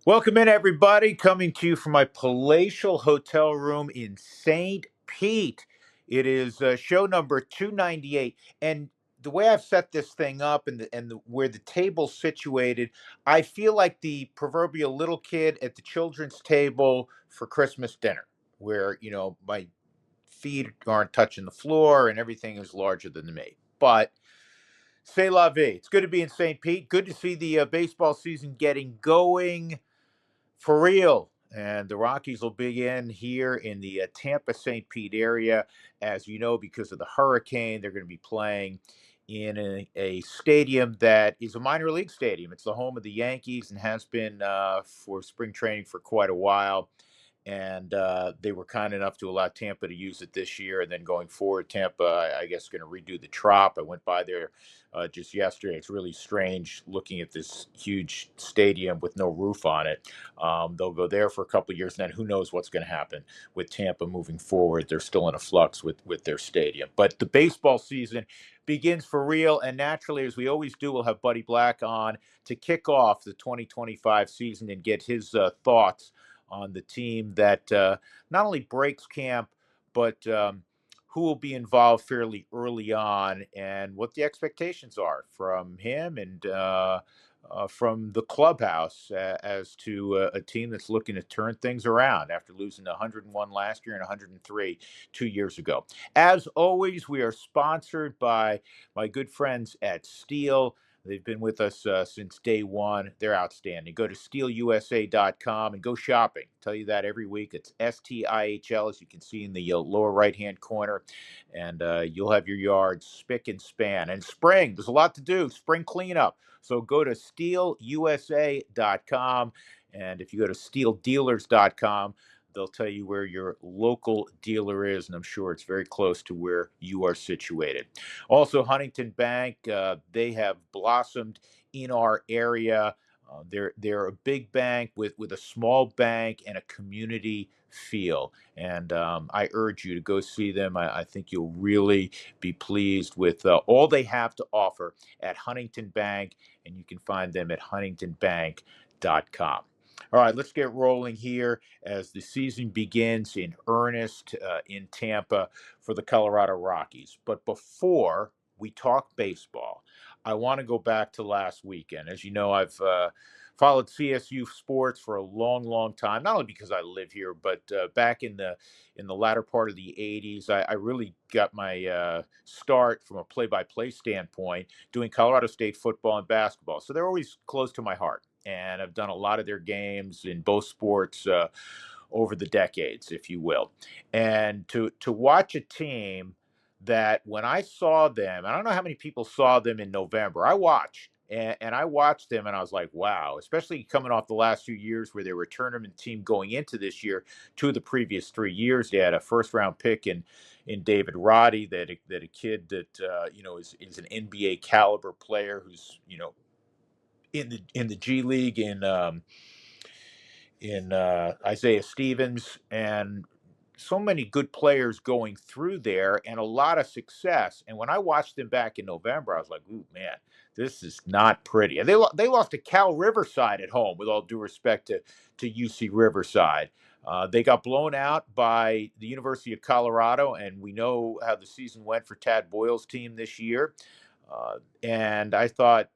Welcome in, everybody. Coming to you from my palatial hotel room in St. Pete. It is show number 298. And the way I've set this thing up and where the table's situated, I feel like the proverbial little kid at the children's table for Christmas dinner, where, my feet aren't touching the floor and everything is larger than me. But c'est la vie. It's good to be in St. Pete. Good to see the baseball season getting going for real. And the Rockies will begin here in the Tampa St. Pete area. As you know, because of the hurricane, they're going to be playing in a stadium that is a minor league stadium. It's the home of the Yankees and has been for spring training for quite a while. And they were kind enough to allow Tampa to use it this year. And then going forward, Tampa, I guess, going to redo the Trop. I went by there just yesterday. It's really strange looking at this huge stadium with no roof on it. They'll go there for a couple of years, and then who knows what's going to happen with Tampa moving forward. They're still in a flux with their stadium. But the baseball season begins for real, and naturally, as we always do, we'll have Buddy Black on to kick off the 2025 season and get his thoughts on the team that not only breaks camp, but who will be involved fairly early on and what the expectations are from him and from the clubhouse as to a team that's looking to turn things around after losing 101 last year and 103 2 years ago. As always, we are sponsored by my good friends at Steel. They've been with us since day one. They're outstanding. Go to steelusa.com and go shopping. Tell you that every week. It's STIHL, as you can see in the lower right-hand corner. And you'll have your yard spick and span. And spring, there's a lot to do. Spring cleanup. So go to steelusa.com. And if you go to steeldealers.com, they'll tell you where your local dealer is, and I'm sure it's very close to where you are situated. Also, Huntington Bank, they have blossomed in our area. They're a big bank with a small bank and a community feel, and I urge you to go see them. I think you'll really be pleased with all they have to offer at Huntington Bank, and you can find them at huntingtonbank.com. All right, let's get rolling here as the season begins in earnest in Tampa for the Colorado Rockies. But before we talk baseball, I want to go back to last weekend. As you know, I've followed CSU sports for a long, long time. Not only because I live here, but back in the latter part of the '80s, I really got my start from a play-by-play standpoint doing Colorado State football and basketball. So they're always close to my heart, and I've done a lot of their games in both sports over the decades, if you will. And to watch a team that when I saw them, I don't know how many people saw them in November. I watched. And I watched them and I was like, wow, especially coming off the last few years where they were a tournament team going into this year. Two of the previous 3 years, they had a first round pick in David Roddy, that a kid that is an NBA caliber player who's in the G League in Isaiah Stevens, and so many good players going through there and a lot of success. And when I watched them back in November, I was like, ooh, man, this is not pretty. And they lost to Cal Riverside at home, with all due respect to UC Riverside. They got blown out by the University of Colorado, and we know how the season went for Tad Boyle's team this year. And I thought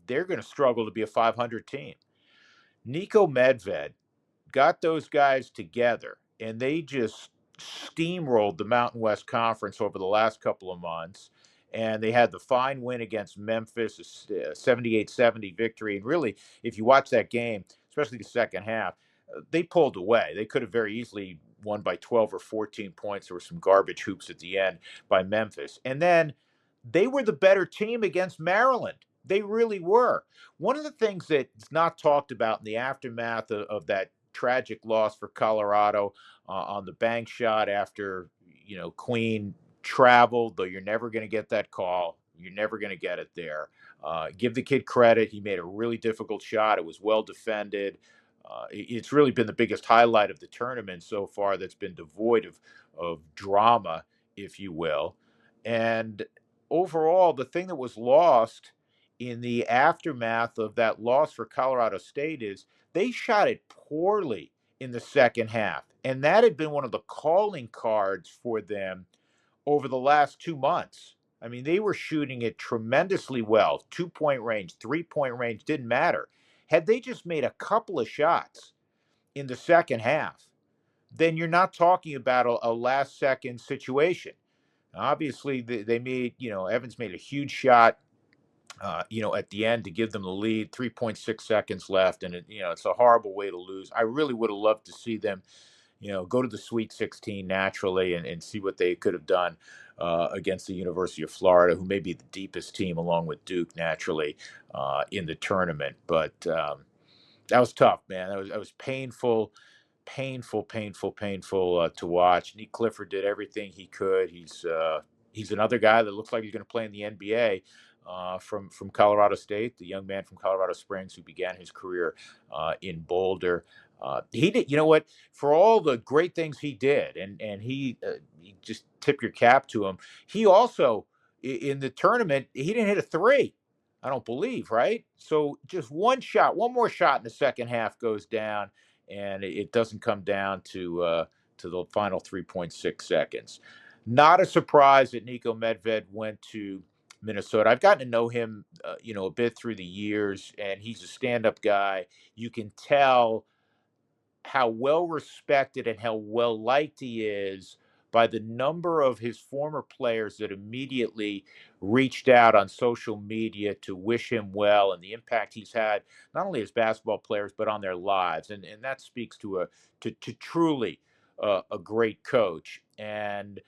they're going to struggle to be a 500 team. Niko Medved got those guys together, and they just steamrolled the Mountain West Conference over the last couple of months. And they had the fine win against Memphis, a 78-70 victory. And really, if you watch that game, especially the second half, they pulled away. They could have very easily won by 12 or 14 points. There were some garbage hoops at the end by Memphis. And then they were the better team against Maryland. They really were. One of the things that's not talked about in the aftermath of that tragic loss for Colorado on the bank shot after Queen traveled, though you're never going to get that call. You're never going to get it there. Give the kid credit. He made a really difficult shot. It was well defended. It's really been the biggest highlight of the tournament so far that's been devoid of drama, if you will. And overall, the thing that was lost in the aftermath of that loss for Colorado State is they shot it poorly in the second half. And that had been one of the calling cards for them over the last 2 months. I mean, they were shooting it tremendously well. 2 point range, 3 point range, didn't matter. Had they just made a couple of shots in the second half, then you're not talking about a last second situation. Obviously, they made, Evans made a huge shot, at the end to give them the lead, 3.6 seconds left. And, it's a horrible way to lose. I really would have loved to see them, go to the Sweet 16 naturally and see what they could have done against the University of Florida, who may be the deepest team along with Duke naturally in the tournament. But that was tough, man. That was painful, painful to watch. Nick Clifford did everything he could. He's another guy that looks like he's going to play in the NBA. From Colorado State, the young man from Colorado Springs who began his career in Boulder. He did, you know what? For all the great things he did, and he just tip your cap to him. He also in the tournament he didn't hit a three. I don't believe, right? So just one more shot in the second half goes down, and it doesn't come down to the final 3.6 seconds. Not a surprise that Niko Medved went to Minnesota. I've gotten to know him, a bit through the years, and he's a stand-up guy. You can tell how well respected and how well liked he is by the number of his former players that immediately reached out on social media to wish him well and the impact he's had not only as basketball players but on their lives, and that speaks to truly a great coach. And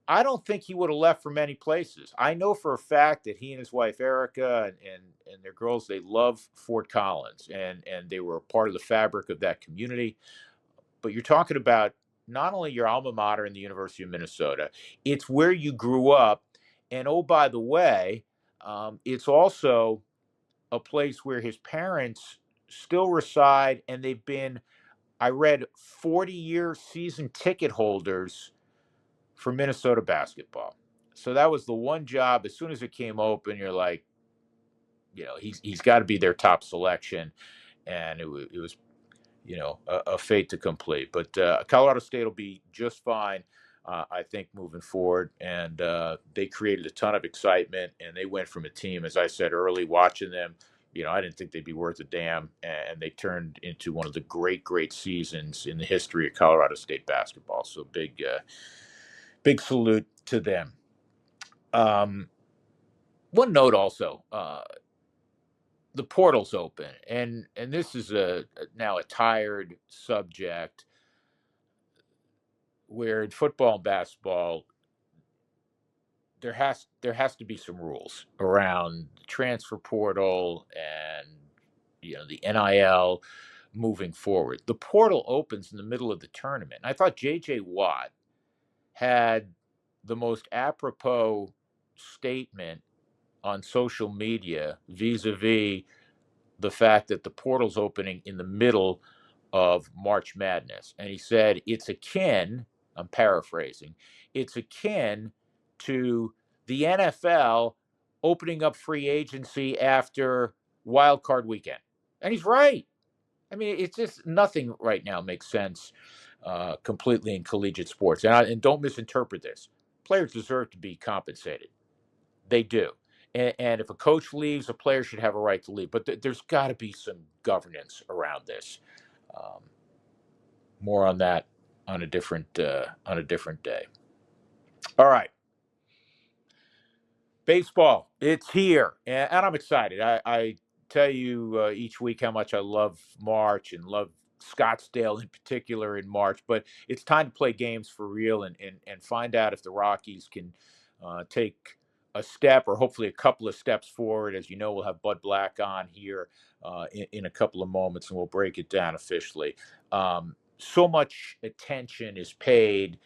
I don't think he would have left for many places. I know for a fact that he and his wife Erica and their girls, they love Fort Collins, and they were a part of the fabric of that community. But you're talking about not only your alma mater in the University of Minnesota, it's where you grew up, and oh, by the way, it's also a place where his parents still reside, and they've been, I read, 40-year season ticket holders for Minnesota basketball. So that was the one job. As soon as it came open, you're like, he's got to be their top selection, and it was a fate to complete. But Colorado State will be just fine, I think, moving forward. And they created a ton of excitement, and they went from a team, as I said early, watching them. I didn't think they'd be worth a damn, and they turned into one of the great seasons in the history of Colorado State basketball. So big salute to them. One note also, the portal's open, and this is now a tired subject where in football and basketball there has to be some rules around the transfer portal and the NIL moving forward. The portal opens in the middle of the tournament. I thought JJ Watt had the most apropos statement on social media vis-a-vis the fact that the portal's opening in the middle of March Madness. And he said it's akin, I'm paraphrasing, it's akin to the NFL opening up free agency after wild card weekend. And he's right. I mean, it's just nothing right now makes sense completely in collegiate sports. And don't misinterpret this. Players deserve to be compensated. They do. And if a coach leaves, a player should have a right to leave. But there's got to be some governance around this. Um, More on that on a different day. All right, baseball. It's here, and I'm excited. I tell you each week how much I love March and love Scottsdale in particular in March. But it's time to play games for real and find out if the Rockies can take a step or hopefully a couple of steps forward. As you know, we'll have Bud Black on here in a couple of moments, and we'll break it down officially. So much attention is paid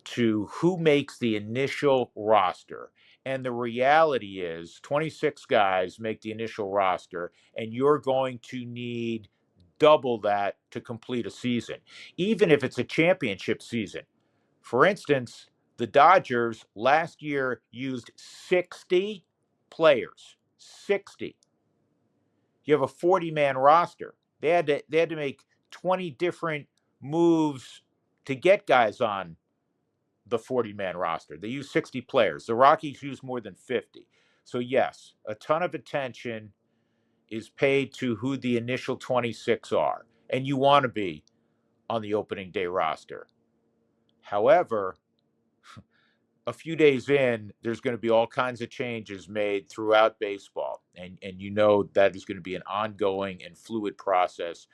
to who makes the initial roster. And the reality is 26 guys make the initial roster, and you're going to need double that to complete a season, even if it's a championship season. For instance, the Dodgers last year used 60 players, 60. You have a 40-man roster. They had to make 20 different moves to get guys on the 40-man roster. They use 60 players. The Rockies use more than 50. So yes, a ton of attention is paid to who the initial 26 are, and you want to be on the opening day roster. However, a few days in, there's going to be all kinds of changes made throughout baseball. And you know that is going to be an ongoing and fluid process,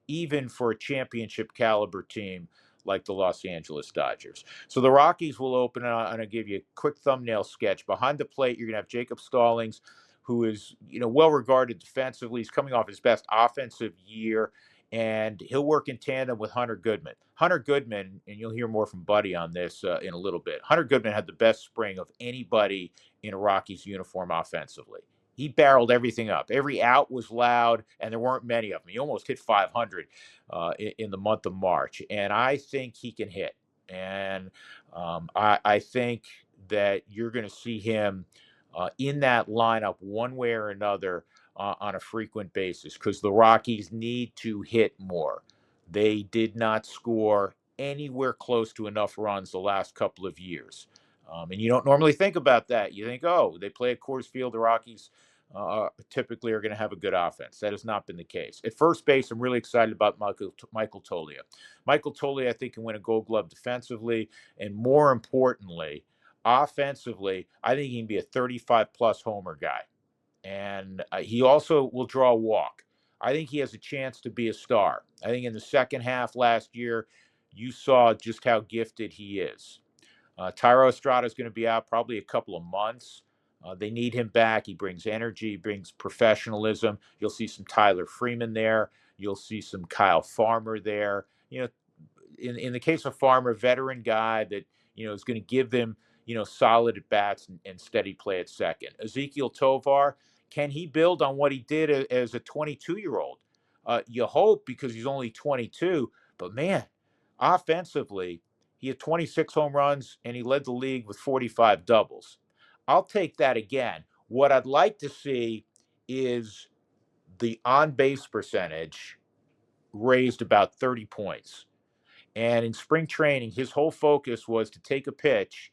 even for a championship caliber team like the Los Angeles Dodgers. So the Rockies will open, and I'll give you a quick thumbnail sketch. Behind the plate, you're going to have Jacob Stallings, who is well regarded defensively. He's coming off his best offensive year, and he'll work in tandem with Hunter Goodman. Hunter Goodman, and you'll hear more from Buddy on this in a little bit. Hunter Goodman had the best spring of anybody in a Rockies uniform offensively. He barreled everything up. Every out was loud, and there weren't many of them. He almost hit 500 in the month of March, and I think he can hit. And I think that you're going to see him in that lineup one way or another on a frequent basis, because the Rockies need to hit more. They did not score anywhere close to enough runs the last couple of years. And you don't normally think about that. You think, oh, they play at Coors Field. The Rockies typically are going to have a good offense. That has not been the case. At first base, I'm really excited about Michael Toglia. Michael Toglia, I think, can win a Gold Glove defensively. And more importantly, offensively, I think he can be a 35-plus homer guy. And he also will draw a walk. I think he has a chance to be a star. I think in the second half last year, you saw just how gifted he is. Thairo Estrada is going to be out probably a couple of months. They need him back. He brings energy, brings professionalism. You'll see some Tyler Freeman there. You'll see some Kyle Farmer there. In the case of Farmer, veteran guy that is going to give them solid at bats and steady play at second. Ezequiel Tovar, can he build on what he did as a 22-year-old? You hope, because he's only 22. But man, offensively, he had 26 home runs and he led the league with 45 doubles. I'll take that again. What I'd like to see is the on-base percentage raised about 30 points. And in spring training, his whole focus was to take a pitch,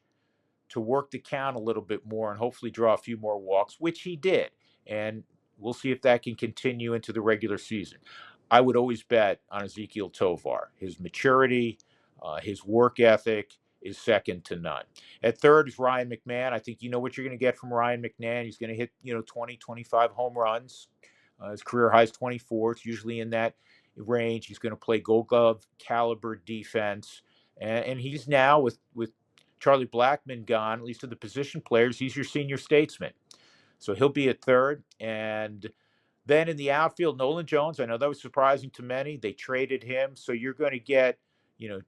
to work the count a little bit more, and hopefully draw a few more walks, which he did. And we'll see if that can continue into the regular season. I would always bet on Ezequiel Tovar. His maturity, his work ethic is second to none. At third is Ryan McMahon. I think you know what you're going to get from Ryan McMahon. He's going to hit 20, 25 home runs. His career high is 24. It's usually in that range. He's going to play Gold Glove caliber defense, and he's now with Charlie Blackmon gone, at least to the position players, he's your senior statesman. So he'll be at third. And then in the outfield, Nolan Jones, I know that was surprising to many. They traded him. So you're going to get,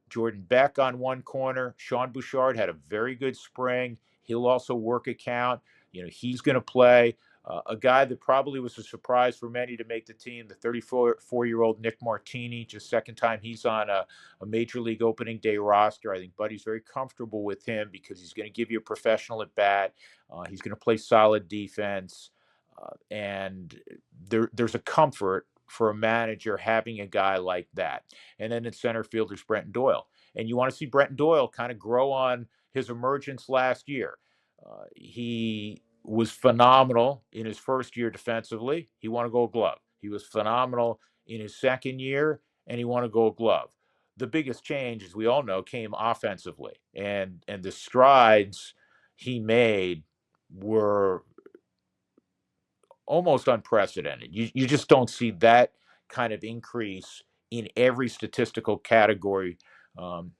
Jordan Beck on one corner. Sean Bouchard had a very good spring. He'll also work a count. He's going to play. A guy that probably was a surprise for many to make the team, the 34-year-old Nick Martini, just second time he's on a major league opening day roster. I think Buddy's very comfortable with him because he's going to give you a professional at bat. He's going to play solid defense. And there's a comfort for a manager having a guy like that. And then in center field, there's Brenton Doyle. And you want to see Brenton Doyle kind of grow on his emergence last year. He was phenomenal in his first year defensively. He won a Gold Glove. He was phenomenal in his second year, and he won a Gold Glove. The biggest change, as we all know, came offensively, and the strides he made were almost unprecedented. You just don't see that kind of increase in every statistical category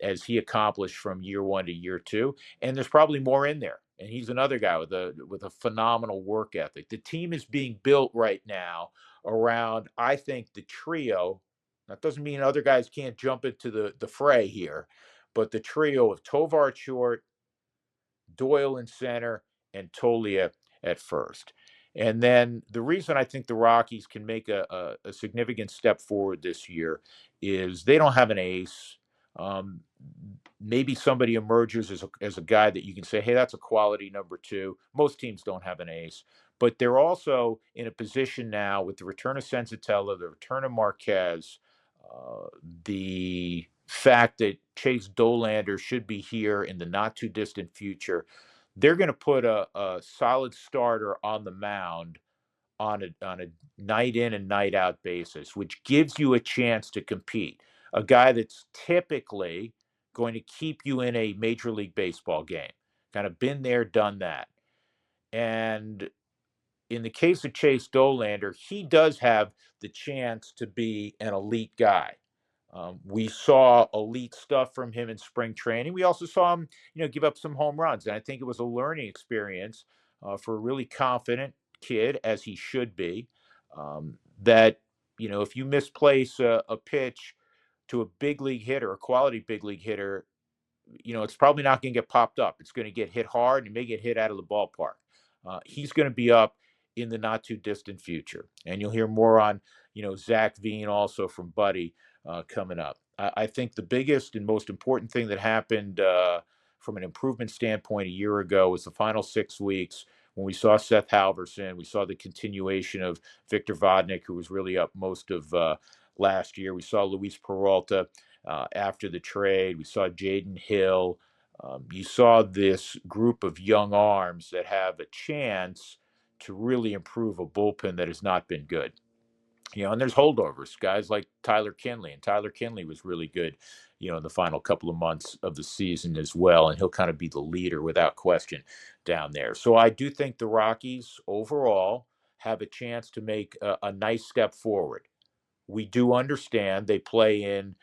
as he accomplished from year one to year two. And there's probably more in there. And he's another guy with a phenomenal work ethic. The team is being built right now around, I think, the trio. That doesn't mean other guys can't jump into the fray here, but the trio of Tovar at short, Doyle in center, and Toglia at first. And then the reason I think the Rockies can make a significant step forward this year is they don't have an ace. Maybe somebody emerges as a guy that you can say, hey, that's a quality number two. Most teams don't have an ace. but they're also in a position now with the return of Sensatella, the return of Marquez, the fact that Chase Dolander should be here in the not too distant future. They're going to put a solid starter on the mound on a night in and night out basis, which gives you a chance to compete. A guy that's typically going to keep you in a Major League Baseball game. Kind of been there, done that. And in the case of Chase Dolander, he does have the chance to be an elite guy. We saw elite stuff from him in spring training. We also saw him, give up some home runs, and I think it was a learning experience for a really confident kid, as he should be. That if you misplace a pitch to a big league hitter, a quality big league hitter, it's probably not going to get popped up. It's going to get hit hard and may get hit out of the ballpark. He's going to be up in the not too distant future. And you'll hear more on, Zach Veen also from Buddy coming up. I think the biggest and most important thing that happened from an improvement standpoint a year ago was the final 6 weeks when we saw Seth Halverson. We saw the continuation of Victor Vodnik, who was really up most of last year. We saw Luis Peralta after the trade. We saw Jaden Hill. You saw this group of young arms that have a chance to really improve a bullpen that has not been good. And there's holdovers, guys like Tyler Kinley, and Tyler Kinley was really good, in the final couple of months of the season as well, and he'll kind of be the leader without question down there. So I do think the Rockies overall have a chance to make a nice step forward. We do understand they play in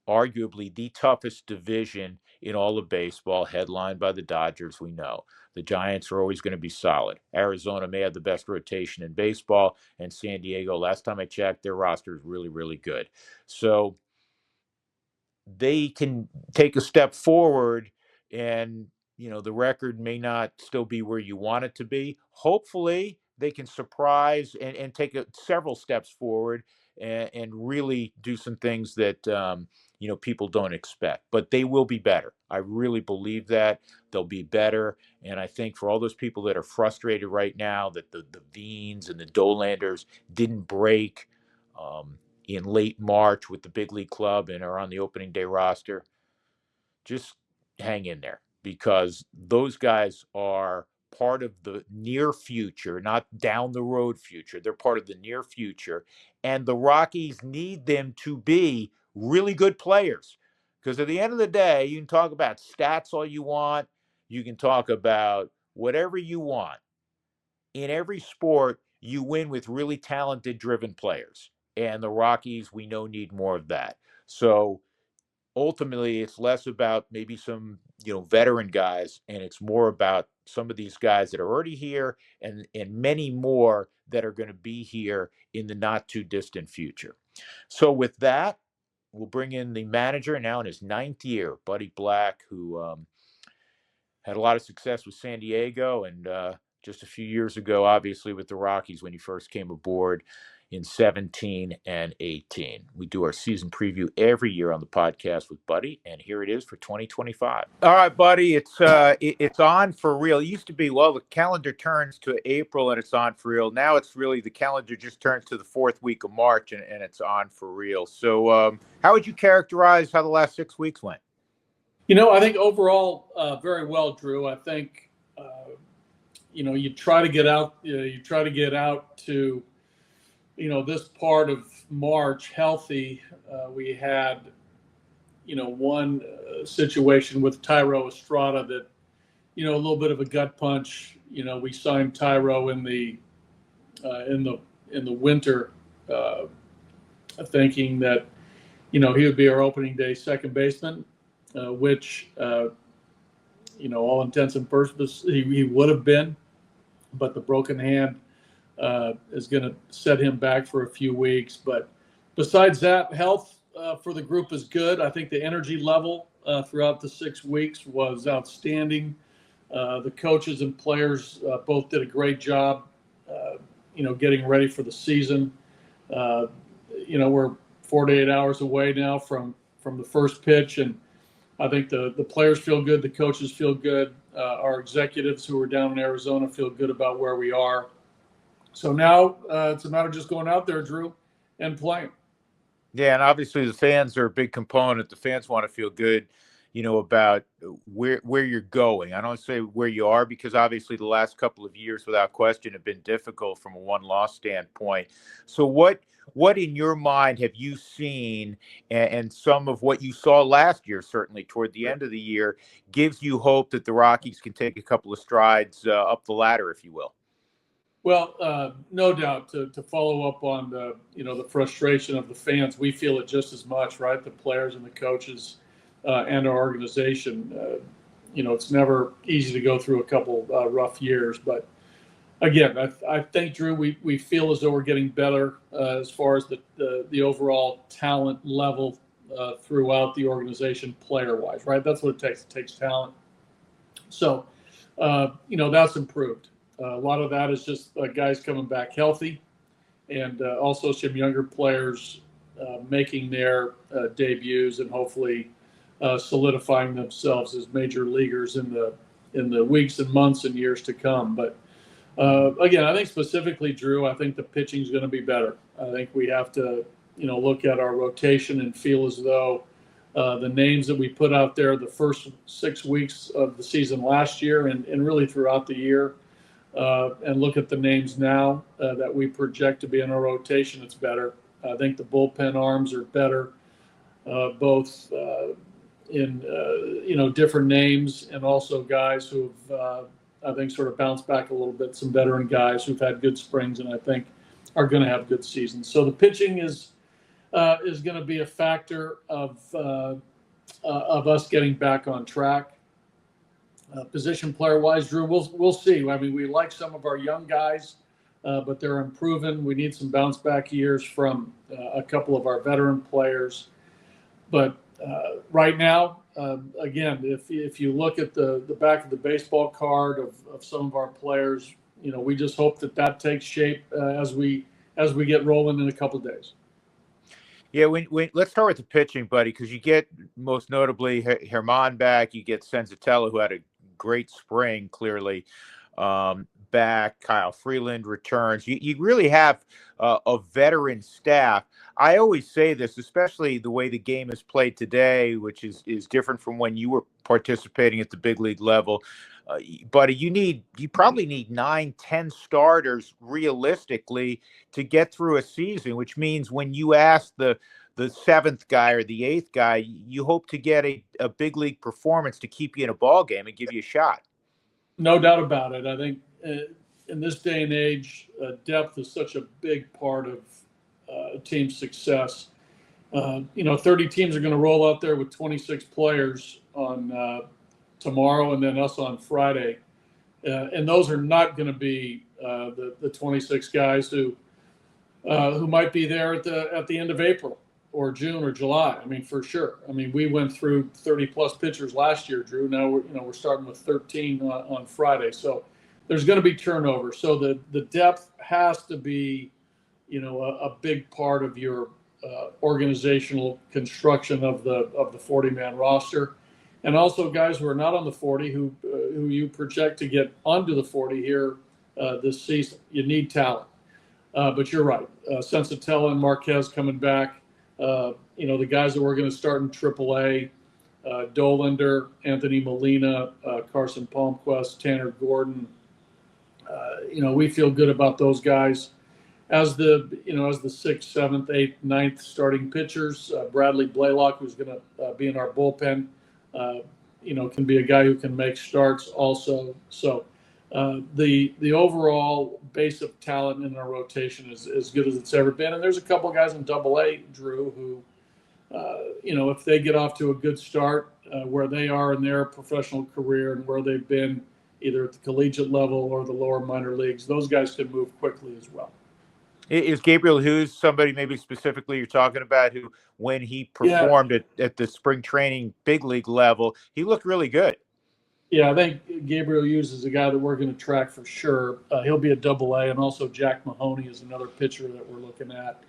arguably the toughest division in all of baseball, headlined by the Dodgers, we know. The Giants are always going to be solid. Arizona may have the best rotation in baseball, and San Diego, last time I checked, their roster is really, really good. So they can take a step forward, and the record may not still be where you want it to be. Hopefully they can surprise and take several steps forward and really do some things that people don't expect, but they will be better. I really believe that they'll be better. And I think for all those people that are frustrated right now that the Veens and the Dolanders didn't break in late March with the big league club and are on the opening day roster, just hang in there, because those guys are part of the near future, not down the road future. They're part of the near future. And the Rockies need them to be really good players. Because at the end of the day, you can talk about stats all you want. You can talk about whatever you want. In every sport, you win with really talented, driven players. And the Rockies, we know, need more of that. So ultimately, it's less about maybe some veteran guys, and it's more about some of these guys that are already here, and many more that are going to be here in the not too distant future. So with that, we'll bring in the manager now in his 9th year, Buddy Black, who had a lot of success with San Diego, and just a few years ago, obviously, with the Rockies when he first came aboard in 17 and 18. We do our season preview every year on the podcast with Buddy, and here it is for 2025. All right, Buddy, it's on for real. It used to be, well, the calendar turns to April and it's on for real. Now it's really the calendar just turns to the 4th week of March and it's on for real. So how would you characterize how the last 6 weeks went? I think overall very well, Drew. I think you try to get out. You try to get out to this part of March healthy. We had one situation with Thairo Estrada that a little bit of a gut punch. We signed Thairo in the winter, thinking that he would be our opening day second baseman, which all intents and purposes he would have been, but the broken hand is going to set him back for a few weeks. But besides that, health for the group is good. I think the energy level throughout the 6 weeks was outstanding. The coaches and players both did a great job, getting ready for the season. We're 48 hours away now from the first pitch, and I think the players feel good. The coaches feel good. Our executives who are down in Arizona feel good about where we are. So now it's a matter of just going out there, Drew, and playing. Yeah, and obviously the fans are a big component. The fans want to feel good, about where you're going. I don't say where you are because obviously the last couple of years, without question, have been difficult from a one-loss standpoint. So what in your mind have you seen, and some of what you saw last year, certainly toward the end of the year, gives you hope that the Rockies can take a couple of strides up the ladder, if you will? Well, no doubt to follow up on the frustration of the fans, we feel it just as much, right? The players and the coaches and our organization. It's never easy to go through a couple rough years, but again, I think, Drew, we feel as though we're getting better as far as the overall talent level throughout the organization, player-wise, right? That's what it takes. It takes talent. So, that's improved. A lot of that is just guys coming back healthy, and also some younger players making their debuts and hopefully solidifying themselves as major leaguers in the weeks and months and years to come. But again, I think specifically, Drew, I think the pitching is going to be better. I think we have to, look at our rotation and feel as though the names that we put out there the first 6 weeks of the season last year and really throughout the year, and look at the names now that we project to be in our rotation, it's better. I think the bullpen arms are better, both in different names and also guys who've I think sort of bounced back a little bit. Some veteran guys who've had good springs and I think are going to have good seasons. So the pitching is going to be a factor of us getting back on track. Position player wise, Drew, we'll see. I mean, we like some of our young guys, but they're improving. We need some bounce back years from a couple of our veteran players. But right now, again, if you look at the back of the baseball card of some of our players, we just hope that takes shape as we get rolling in a couple of days. Yeah, let's start with the pitching, buddy, because you get most notably Herman back. You get Senzatella, who had a great spring, clearly back. Kyle Freeland returns. You really have a veteran staff. I always say this, especially the way the game is played today, which is different from when you were participating at the big league level. Buddy, you probably need 9-10 starters realistically to get through a season, which means when you ask the seventh guy or the eighth guy, you hope to get a big league performance to keep you in a ball game and give you a shot. No doubt about it. I think in this day and age, depth is such a big part of a team's success. 30 teams are going to roll out there with 26 players on tomorrow and then us on Friday. And those are not going to be the 26 guys who might be there at the end of April or June or July. I mean, for sure. I mean, we went through 30 plus pitchers last year, Drew. Now we're starting with 13 on Friday. So there's going to be turnover. So the depth has to be, a big part of your organizational construction of the 40-man roster. And also guys who are not on the 40 who you project to get onto the 40 here this season. You need talent. But you're right. Senzatella and Marquez coming back. The guys that we're going to start in AAA, Dolander, Anthony Molina, Carson Palmquist, Tanner Gordon. We feel good about those guys. As the 6th, 7th, 8th, 9th starting pitchers, Bradley Blaylock, who's going to be in our bullpen, can be a guy who can make starts also. So the overall base of talent in our rotation is as good as it's ever been. And there's a couple of guys in AA, Drew, who, if they get off to a good start where they are in their professional career and where they've been either at the collegiate level or the lower minor leagues, those guys can move quickly as well. Is Gabriel Hughes somebody maybe specifically you're talking about who, when he performed at the spring training big league level, he looked really good? Yeah, I think Gabriel Hughes is a guy that we're going to track for sure. He'll be a AA, and also Jack Mahoney is another pitcher that we're looking at.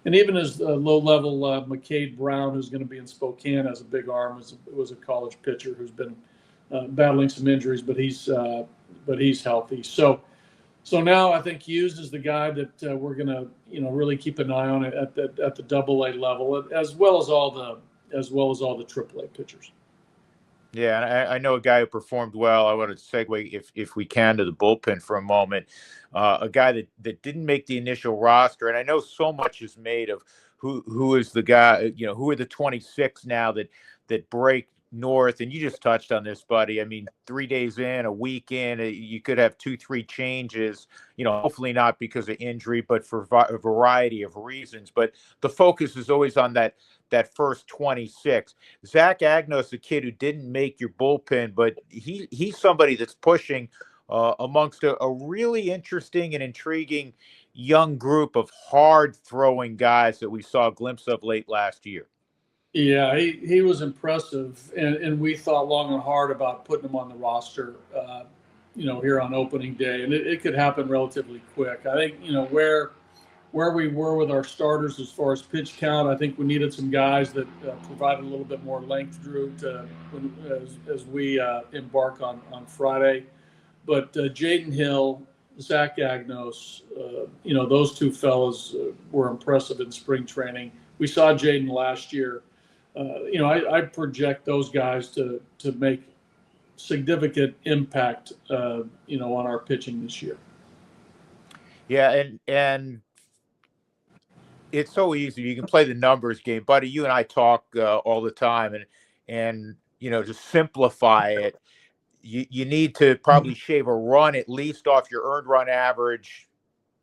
And even as low-level McCade Brown, who's going to be in Spokane as a big arm, was a college pitcher who's been battling some injuries, but he's healthy. So So now I think Hughes is the guy that we're going to, really keep an eye on at the Double A level, as well as all the Triple A pitchers. Yeah, and I know a guy who performed well. I want to segue, if we can, to the bullpen for a moment. A guy that didn't make the initial roster, and I know so much is made of who is the guy. Who are the 26 now that break north? And you just touched on this, buddy. I mean, 3 days in, a week in, you could have 2, 3 changes. Hopefully not because of injury, but for a variety of reasons. But the focus is always on that first 26. Zach Agnos, a kid who didn't make your bullpen, but he's somebody that's pushing amongst a really interesting and intriguing young group of hard throwing guys that we saw a glimpse of late last year. Yeah, he was impressive, and we thought long and hard about putting him on the roster, here on opening day, and it could happen relatively quick. I think, where we were with our starters as far as pitch count, I think we needed some guys that provided a little bit more length, Drew, as we embark on Friday. But Jaden Hill, Zach Agnos, those two fellas were impressive in spring training. We saw Jaden last year. I project those guys to make significant impact, on our pitching this year. Yeah, and it's so easy. You can play the numbers game, buddy. You and I talk all the time, and to simplify it, you need to probably shave a run at least off your earned run average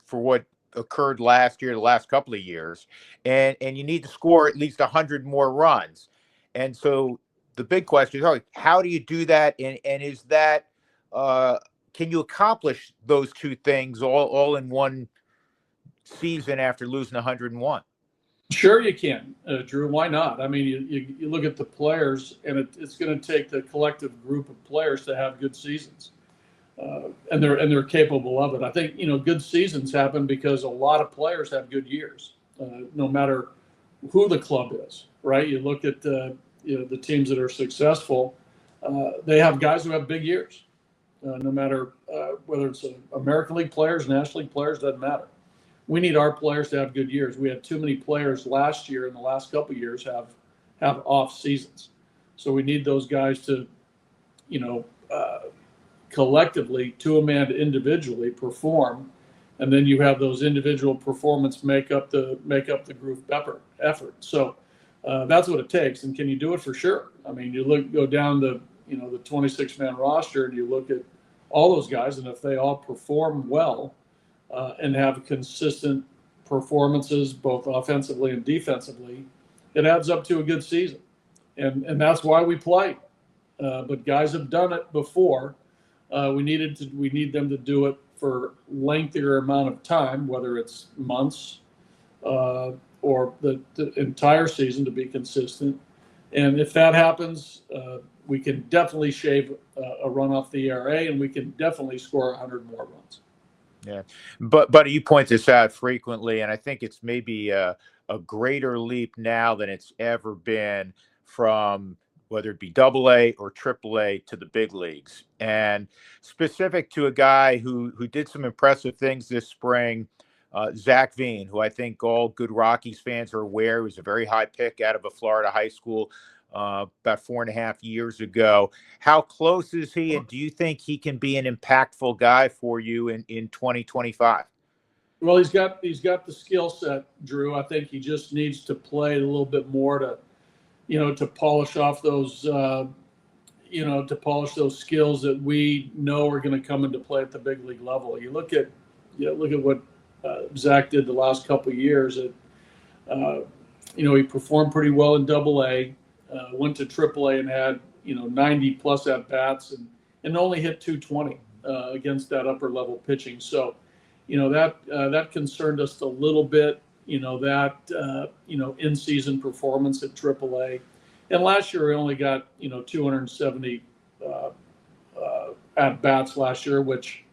for what occurred last year, the last couple of years, and you need to score at least 100 more runs. And so the big question is, how do you do that? And is that can you accomplish those two things all in one season after losing 101? Sure, you can, Drew. Why not? I mean, you look at the players, and it's going to take the collective group of players to have good seasons, and they're capable of it. I think good seasons happen because a lot of players have good years, no matter who the club is. Right? You look at the teams that are successful; they have guys who have big years, no matter whether it's American League players, National League players, doesn't matter. We need our players to have good years. We had too many players last year and the last couple of years have off seasons. So we need those guys to, collectively, to a man individually perform, and then you have those individual performance make up the group effort. So that's what it takes. And can you do it? For sure. I mean, go down the the 26-man roster, and you look at all those guys, and if they all perform well, and have consistent performances both offensively and defensively, it adds up to a good season. And that's why we play. But guys have done it before. We need them to do it for lengthier amount of time, whether it's months or the entire season, to be consistent. And if that happens, we can definitely shave a run off the ERA, and we can definitely score 100 more runs. Yeah, but you point this out frequently, and I think it's maybe a greater leap now than it's ever been, from whether it be AA or AAA to the big leagues. And specific to a guy who did some impressive things this spring, Zach Veen, who I think all good Rockies fans are aware, he was a very high pick out of a Florida high school about 4.5 years ago. How close is he, and do you think he can be an impactful guy for you in 2025? Well, he's got the skill set, Drew. I think he just needs to play a little bit more to polish off those skills that we know are going to come into play at the big league level. You look at what Zach did the last couple of years. He performed pretty well in AA. Went to AAA and had 90 plus at bats and only hit 220 against that upper level pitching. So that concerned us a little bit. In season performance at AAA, and last year we only got 270 at bats last year, which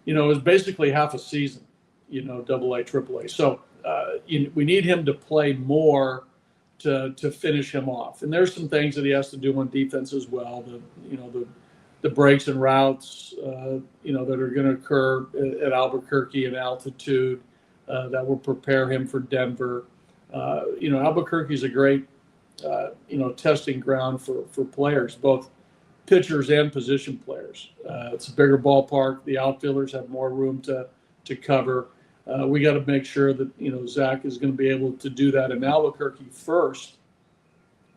is basically half a season. AA, AAA. So we need him to play more to finish him off. And there's some things that he has to do on defense as well. the breaks and routes, that are going to occur at Albuquerque in altitude that will prepare him for Denver. Albuquerque is a great, testing ground for players, both pitchers and position players. It's a bigger ballpark. The outfielders have more room to cover. We got to make sure that Zach is going to be able to do that in Albuquerque first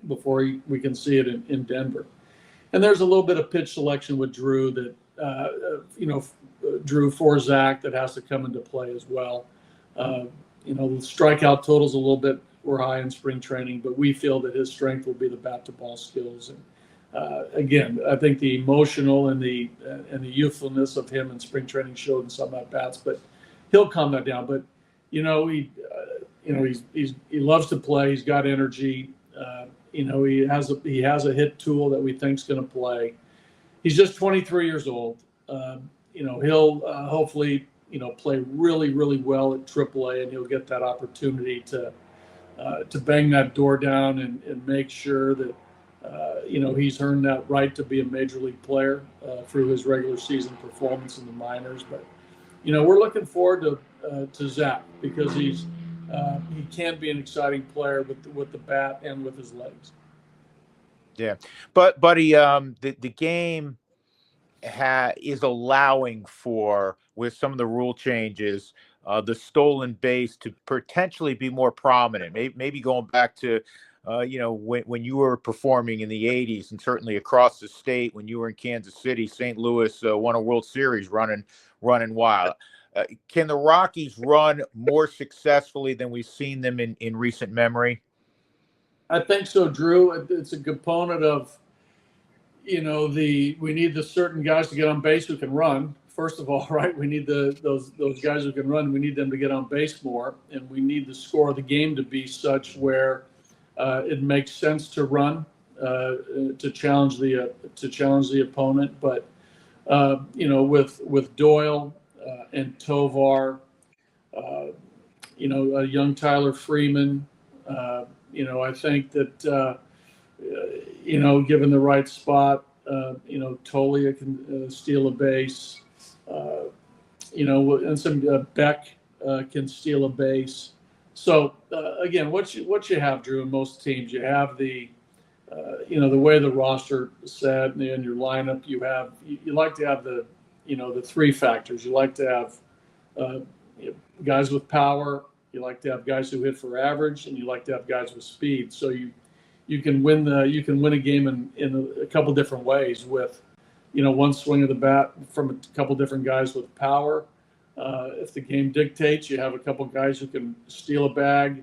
before we can see it in Denver. And there's a little bit of pitch selection with Drew that Drew for Zach that has to come into play as well. The strikeout totals a little bit were high in spring training, but we feel that his strength will be the bat to ball skills. And again, I think the emotional and the youthfulness of him in spring training showed in some at bats, but he'll calm that down. But he loves to play. He's got energy. He has a hit tool that we think is going to play. He's just 23 years old. He'll hopefully play really, really well at AAA, and he'll get that opportunity to bang that door down and make sure that he's earned that right to be a major league player through his regular season performance in the minors. But we're looking forward to Zach because he can be an exciting player with the bat and with his legs. Yeah, but buddy, the game is allowing for, with some of the rule changes, the stolen base to potentially be more prominent. Maybe going back to when you were performing in the 80s, and certainly across the state when you were in Kansas City. St. Louis won a World Series running wild. Can the Rockies run more successfully than we've seen them in recent memory? I think so, Drew. It's a component of, we need the certain guys to get on base who can run. First of all, right? We need those guys who can run. We need them to get on base more, and we need the score of the game to be such where it makes sense to run to challenge the opponent. But with Doyle and Tovar, a young Tyler Freeman. I think that, given the right spot, Tolia can steal a base, and some Beck can steal a base. So, again, what you have, Drew, in most teams, you have the way the roster is set and your lineup, you like to have the three factors. You like to have guys with power, you like to have guys who hit for average, and you like to have guys with speed. So you can win a game in a couple different ways with one swing of the bat from a couple different guys with power. If the game dictates, you have a couple guys who can steal a bag,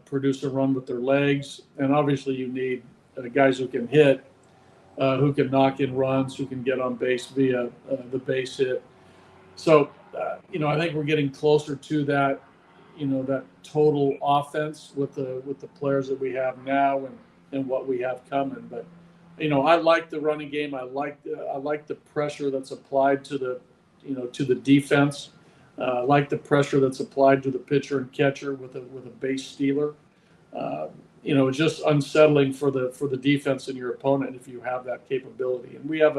produce a run with their legs, and obviously you need guys who can hit, who can knock in runs, who can get on base via the base hit. So I think we're getting closer to that, that total offense with the players that we have now and what we have coming. But I like the running game. I like the pressure that's applied to the defense. I like the pressure that's applied to the pitcher and catcher with a base stealer. It's just unsettling for the defense and your opponent if you have that capability. And we have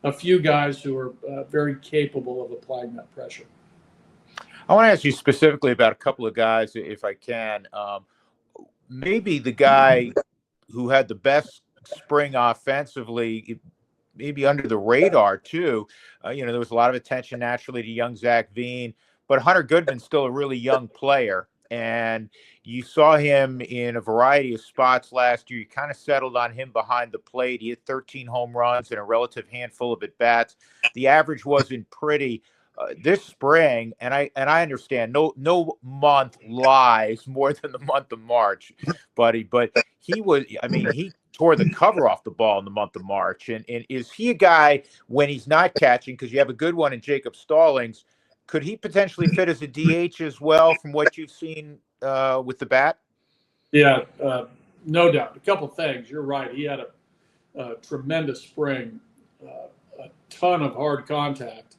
a few guys who are very capable of applying that pressure. I want to ask you specifically about a couple of guys, if I can. Maybe the guy who had the best spring offensively, maybe under the radar too. There was a lot of attention naturally to young Zach Veen, but Hunter Goodman's still a really young player. And you saw him in a variety of spots last year. You kind of settled on him behind the plate. He had 13 home runs and a relative handful of at-bats. The average wasn't pretty. This spring, and I understand no month lies more than the month of March, buddy. But he tore the cover off the ball in the month of March. And is he a guy, when he's not catching, because you have a good one in Jacob Stallings, could he potentially fit as a DH as well from what you've seen with the bat? Yeah, no doubt. A couple things. You're right. He had a tremendous spring, a ton of hard contact,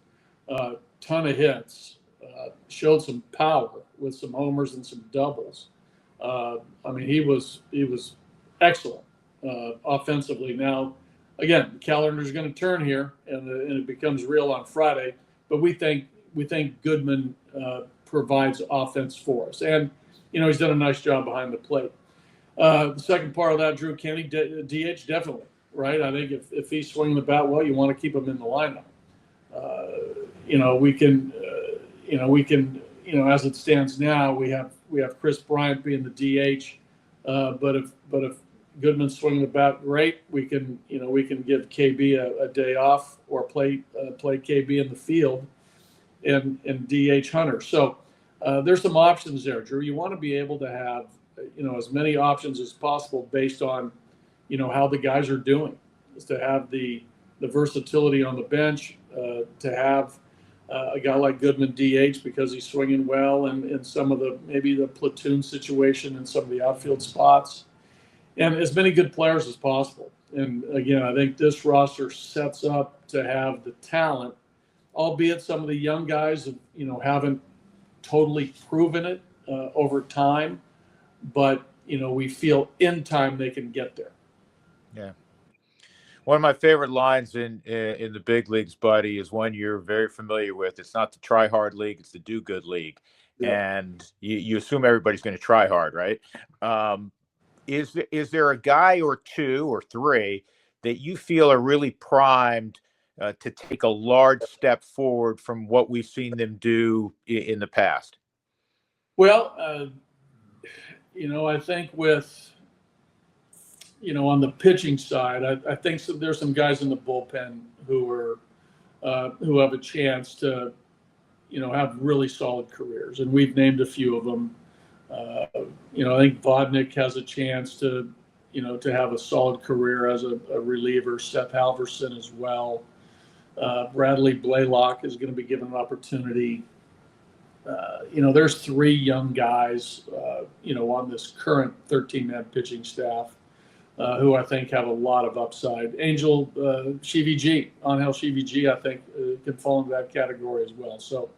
ton of hits, showed some power with some homers and some doubles. He was excellent offensively. Now, again, the calendar's going to turn here, and it becomes real on Friday. But we think Goodman provides offense for us, and he's done a nice job behind the plate. The second part of that, Drew Kenny, DH definitely, right? I think if he's swinging the bat well, you want to keep him in the lineup. As it stands now, we have Chris Bryant being the DH, but if Goodman's swinging the bat great, we can give KB a day off or play KB in the field and DH Hunter. So there's some options there, Drew. You want to be able to have as many options as possible based on how the guys are doing, is to have the versatility on the bench, to have a guy like Goodman DH because he's swinging well and in some of maybe the platoon situation in some of the outfield spots, and as many good players as possible. And again, I think this roster sets up to have the talent, albeit some of the young guys haven't totally proven it over time, but we feel in time they can get there. Yeah. One of my favorite lines in the big leagues, buddy, is one you're very familiar with. It's not the try hard league; it's the do good league. Yeah. And you assume everybody's going to try hard, right? Is there a guy or two or three that you feel are really primed to take a large step forward from what we've seen them do in the past? Well, I think with on the pitching side, I think there's some guys in the bullpen who have a chance to have really solid careers, and we've named a few of them. I think Vodnik has a chance to have a solid career as a reliever. Seth Halverson as well. Bradley Blaylock is going to be given an opportunity. There's three young guys, on this current 13-man pitching staff who I think have a lot of upside. Angel Shiviji, Angel Shiviji, I think can fall into that category as well. So,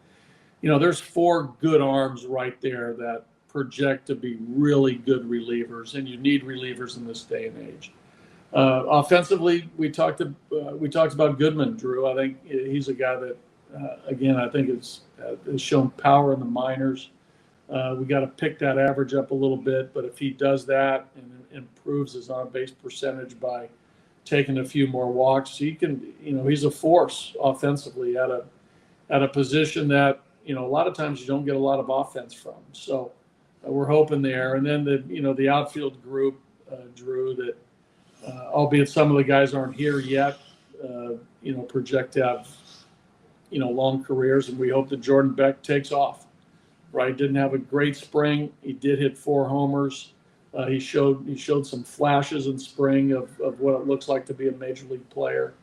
there's four good arms right there that project to be really good relievers, and you need relievers in this day and age. Offensively, we talked about Goodman, Drew. I think he's a guy that, again, I think has shown power in the minors. We got to pick that average up a little bit, but if he does that and improves his on-base percentage by taking a few more walks, he can. He's a force offensively at a position that a lot of times you don't get a lot of offense from. So we're hoping there, and then the outfield group, Drew, that albeit some of the guys aren't here yet, project to have long careers, and we hope that Jordan Beck takes off. Right, didn't have a great spring. He did hit 4 homers. He showed some flashes in spring of what it looks like to be a major league player.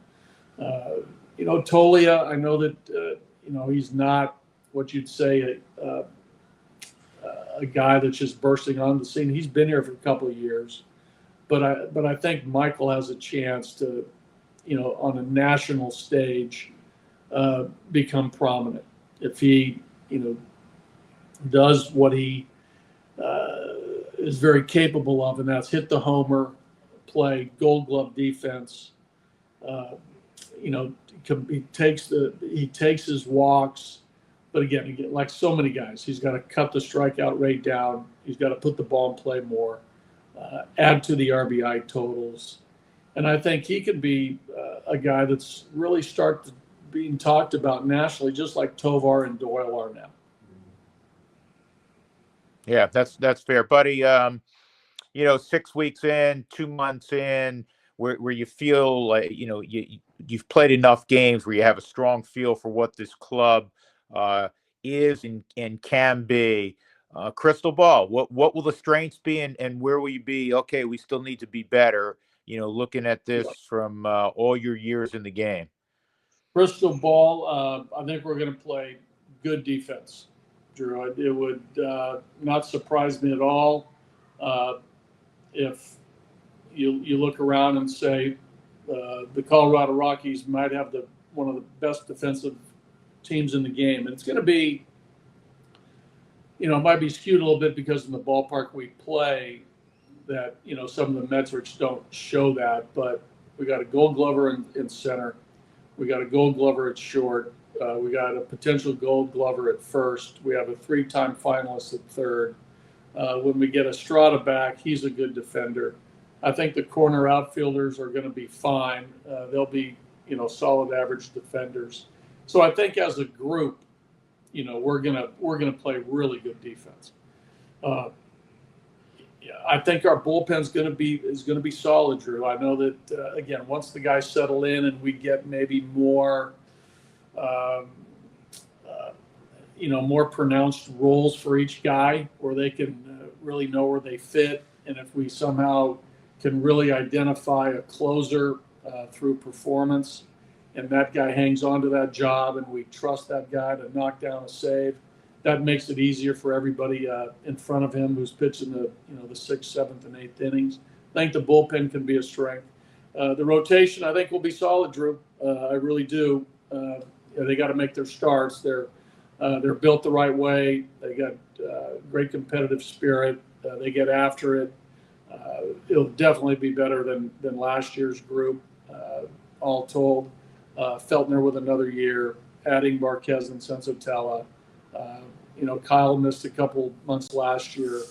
Tolia, I know that he's not what you'd say a guy that's just bursting on the scene. He's been here for a couple of years, but I think Michael has a chance to, on a national stage, become prominent if he, does what he is very capable of, and that's hit the homer, play Gold Glove defense. He takes his walks, but again, like so many guys, he's got to cut the strikeout rate down. He's got to put the ball in play more, add to the RBI totals, and I think he could be a guy that's really being talked about nationally, just like Tovar and Doyle are now. Yeah, that's fair, buddy. 6 weeks in, 2 months in, where you feel like you've played enough games where you have a strong feel for what this club is and can be. Crystal ball. What will the strengths be, and where will you be? Okay, we still need to be better. Looking at this from all your years in the game. Crystal ball. I think we're going to play good defense, Drew. It would not surprise me at all if you look around and say the Colorado Rockies might have one of the best defensive teams in the game. And it's going to be, it might be skewed a little bit because in the ballpark we play that, some of the metrics don't show that. But, We got a Gold Glover in center. We got a Gold Glover at short. We got a potential Gold Glover at first. We have a 3-time finalist at third. When we get Estrada back, he's a good defender. I think the corner outfielders are going to be fine. They'll be, solid average defenders. So I think as a group, we're gonna play really good defense. Yeah, I think our bullpen's is gonna be solid, Drew. I know that again, once the guys settle in and we get maybe more, um, more pronounced roles for each guy, where they can really know where they fit, and if we somehow can really identify a closer through performance, and that guy hangs on to that job, and we trust that guy to knock down a save, that makes it easier for everybody in front of him who's pitching the 6th, 7th, and 8th innings. I think the bullpen can be a strength. The rotation, I think, will be solid, Drew. I really do. They got to make their starts. They're built the right way. They got great competitive spirit. They get after it. It'll definitely be better than last year's group, all told. Feltner with another year, adding Marquez and Sensatella. Kyle missed a couple months last year.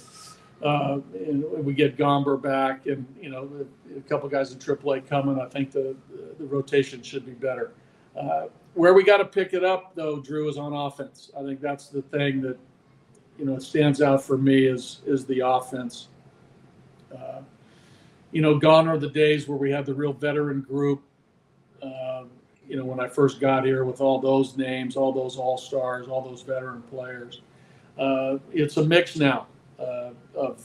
And we get Gomber back, and a couple guys in AAA coming. I think the rotation should be better. Where we got to pick it up, though, Drew, is on offense. I think that's the thing that stands out for me is the offense. Gone are the days where we had the real veteran group. When I first got here with all those names, all those all-stars, all those veteran players. It's a mix now of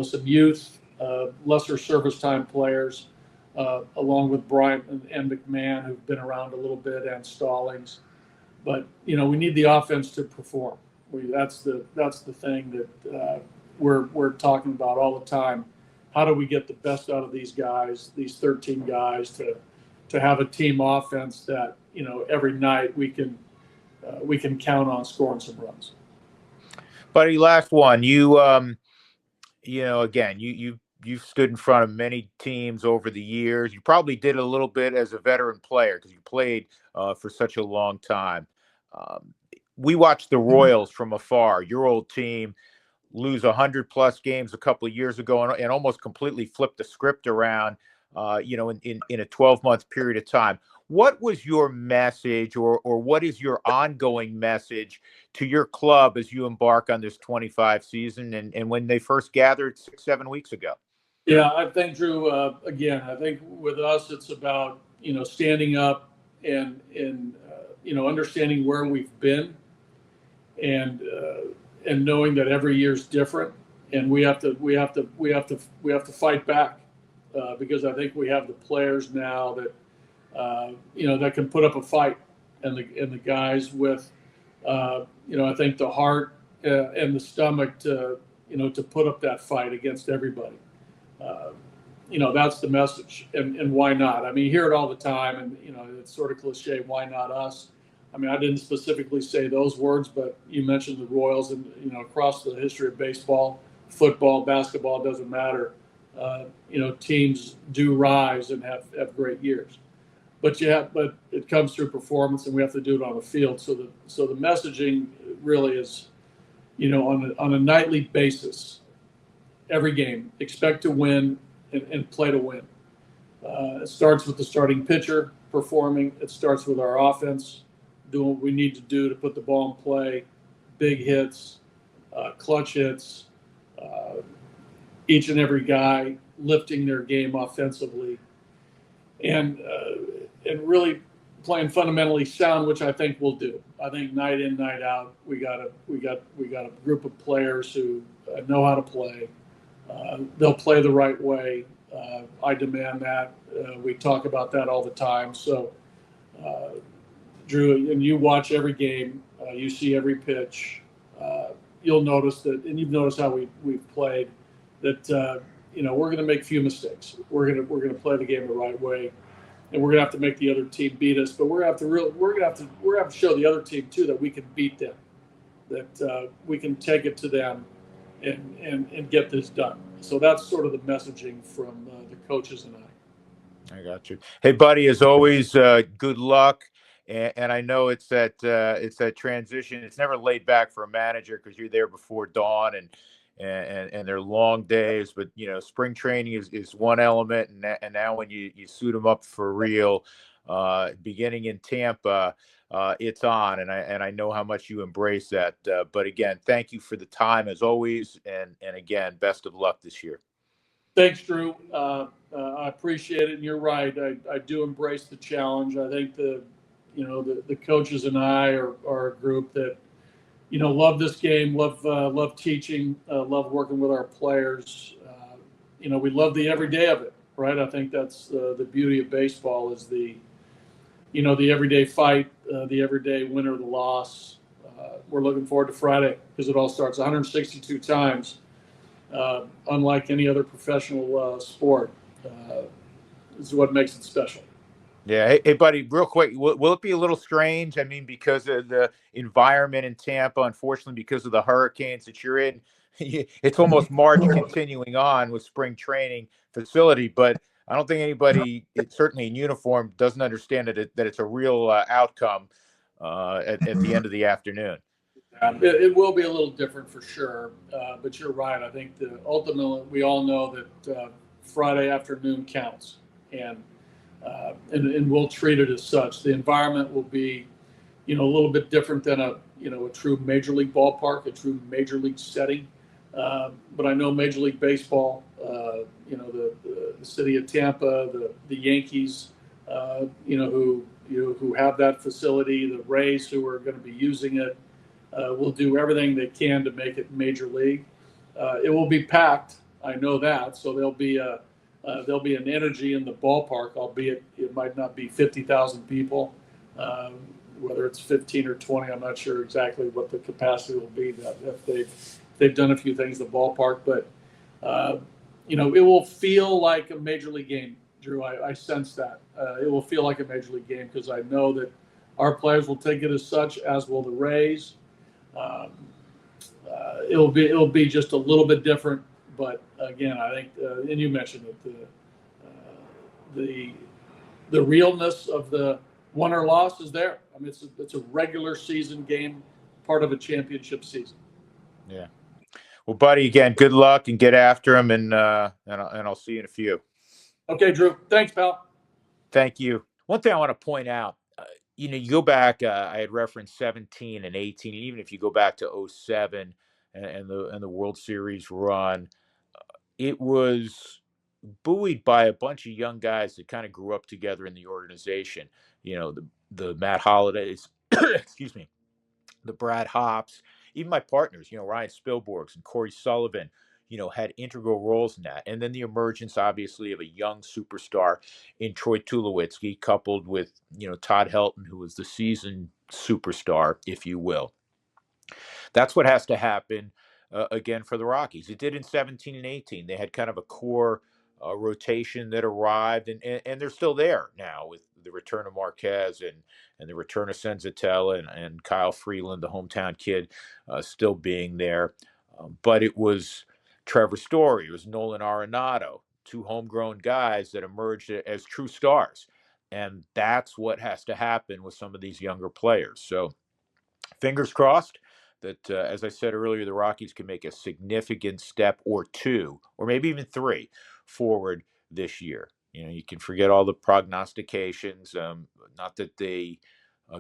some youth, lesser service time players, along with Bryant and McMahon, who've been around a little bit, and Stallings. But we need the offense to perform. That's the thing that we're talking about all the time. How do we get the best out of these guys, these 13 guys, to have a team offense that every night we can count on scoring some runs. Buddy, last one. Again, you've stood in front of many teams over the years. You probably did a little bit as a veteran player because you played for such a long time. We watched the Royals from afar, your old team, lose 100+ games a couple of years ago and almost completely flip the script around, in a 12-month period of time. What was your message or what is your ongoing message to your club as you embark on this 25 season and when they first gathered 6-7 weeks ago? Yeah, I think, Drew, again, I think with us, it's about, standing up and understanding where we've been and knowing that every year's different, and we have to fight back because I think we have the players now that that can put up a fight, and the guys with I think the heart and the stomach to put up that fight against everybody. That's the message, and why not? I mean, you hear it all the time, and it's sort of cliche. Why not us? I mean, I didn't specifically say those words, but you mentioned the Royals, and across the history of baseball, football, basketball, doesn't matter. Teams do rise and have great years, but it comes through performance, and we have to do it on the field. So the messaging really is, on a nightly basis, every game, expect to win and play to win. It starts with the starting pitcher performing. It starts with our offense doing what we need to do to put the ball in play, big hits, clutch hits, each and every guy lifting their game offensively, and really playing fundamentally sound, which I think we'll do. I think night in, night out, we got a group of players who know how to play. They'll play the right way. I demand that. We talk about that all the time. So, Drew, and you watch every game. You see every pitch. You'll notice that, and you've noticed how we've played. That we're going to make few mistakes. We're going to play the game the right way, and we're going to have to make the other team beat us. But we're going to have to show the other team too that we can beat them, that we can take it to them, and get this done. So that's sort of the messaging from the coaches and I. I got you. Hey, buddy, as always, good luck. And I know it's that transition. It's never laid back for a manager because you're there before dawn and they're long days. But spring training is one element, and now when you suit them up for real, beginning in Tampa, it's on. And I know how much you embrace that. But again, thank you for the time as always, and again, best of luck this year. Thanks, Drew. I appreciate it, and you're right. I do embrace the challenge. I think the coaches and I are a group that love this game, love teaching, love working with our players. We love the everyday of it, right? I think that's the beauty of baseball is the everyday fight, the everyday win or the loss. We're looking forward to Friday because it all starts 162 times. Unlike any other professional sport, this is what makes it special. Yeah. Hey, buddy, real quick, will it be a little strange? I mean, because of the environment in Tampa, unfortunately, because of the hurricanes that you're in, it's almost March continuing on with spring training facility. But I don't think anybody, certainly in uniform, doesn't understand that it's a real outcome at the end of the afternoon. It will be a little different for sure, but you're right. I think ultimately we all know that Friday afternoon counts, and we'll treat it as such. The environment will be, a little bit different than a true major league ballpark, a true major league setting. But I know Major League Baseball, the city of Tampa, the Yankees, who have that facility, the Rays who are going to be using it, will do everything they can to make it major league. It will be packed. I know that. So there'll be an energy in the ballpark, albeit it might not be 50,000 people. Whether it's 15 or 20, I'm not sure exactly what the capacity will be. That if they've done a few things in the ballpark, but it will feel like a major league game. Drew, I sense that it will feel like a major league game because I know that our players will take it as such, as will the Rays. Um, it'll be just a little bit different, but again, I think, and you mentioned it, the the realness of the won or loss is there. I mean, it's a regular season game, part of a championship season. Yeah. Well, buddy, again, good luck and get after him, and I'll see you in a few. Okay, Drew. Thanks, pal. Thank you. One thing I want to point out, you go back. I had referenced 17 and 18, and even if you go back to '07 and the World Series run, it was buoyed by a bunch of young guys that kind of grew up together in the organization. The Matt Hollidays, excuse me, the Brad Hops, even my partners, Ryan Spilborgs and Corey Sullivan, had integral roles in that. And then the emergence, obviously, of a young superstar in Troy Tulowitzki, coupled with, Todd Helton, who was the seasoned superstar, if you will. That's what has to happen again for the Rockies. It did in 17 and 18. They had kind of a core rotation that arrived, and they're still there now with the return of Marquez and the return of Senzatella and Kyle Freeland, the hometown kid, still being there. But it was Trevor Story, it was Nolan Arenado, two homegrown guys that emerged as true stars. And that's what has to happen with some of these younger players. So fingers crossed that, as I said earlier, the Rockies can make a significant step or two, or maybe even three, forward this year. You can forget all the prognostications. Not that they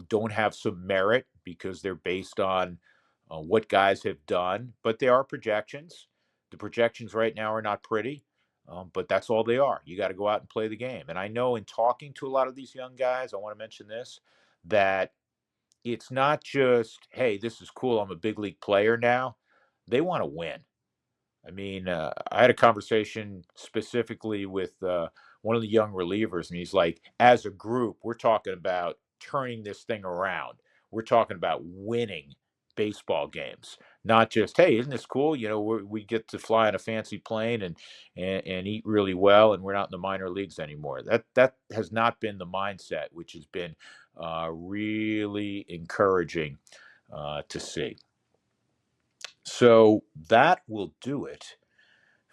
don't have some merit because they're based on what guys have done, but they are projections. The projections right now are not pretty, but that's all they are. You got to go out and play the game. And I know in talking to a lot of these young guys, I want to mention this, that it's not just, hey, this is cool, I'm a big league player now. They want to win. I mean, I had a conversation specifically with one of the young relievers, and he's like, as a group, we're talking about turning this thing around. We're talking about winning baseball games, not just, hey, isn't this cool? We get to fly on a fancy plane and eat really well, and we're not in the minor leagues anymore. That has not been the mindset, which has been really encouraging to see. So that will do it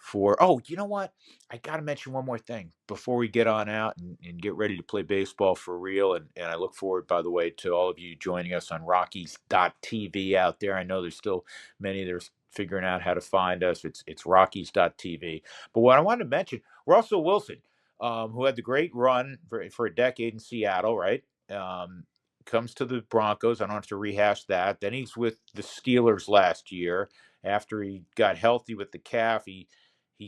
for, oh, you know what? I got to mention one more thing before we get on out and get ready to play baseball for real. And I look forward, by the way, to all of you joining us on Rockies.tv out there. I know there's still many that are figuring out how to find us. It's Rockies.tv. But what I wanted to mention, Russell Wilson, who had the great run for a decade in Seattle, right? Comes to the Broncos. I don't have to rehash that. Then he's with the Steelers last year. After he got healthy with the calf, he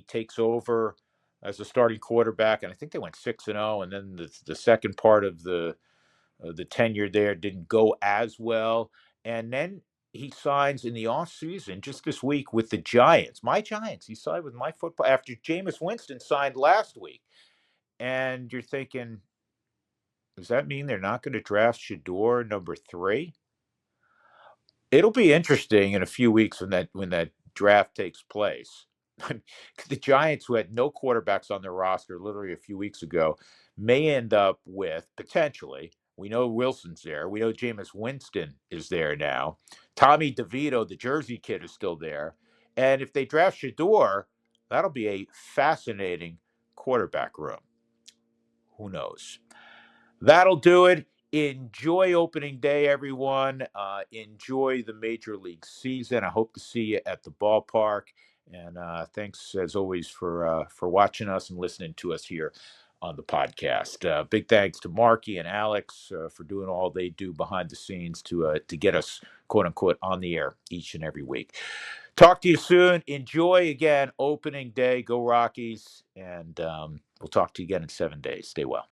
takes over as a starting quarterback, and I think they went 6-0. And then the second part of the tenure there didn't go as well. And then he signs in the offseason just this week with the Giants. My Giants. He signed with my football after Jameis Winston signed last week. And you're thinking, does that mean they're not going to draft Shador number 3? It'll be interesting in a few weeks when that draft takes place. The Giants, who had no quarterbacks on their roster literally a few weeks ago, may end up with potentially. We know Wilson's there. We know Jameis Winston is there now. Tommy DeVito, the Jersey kid, is still there. And if they draft Shador, that'll be a fascinating quarterback room. Who knows? That'll do it. Enjoy opening day, everyone. Enjoy the Major League season. I hope to see you at the ballpark. And thanks, as always, for watching us and listening to us here on the podcast. Big thanks to Marky and Alex for doing all they do behind the scenes to get us, quote unquote, on the air each and every week. Talk to you soon. Enjoy again opening day. Go Rockies. And we'll talk to you again in 7 days. Stay well.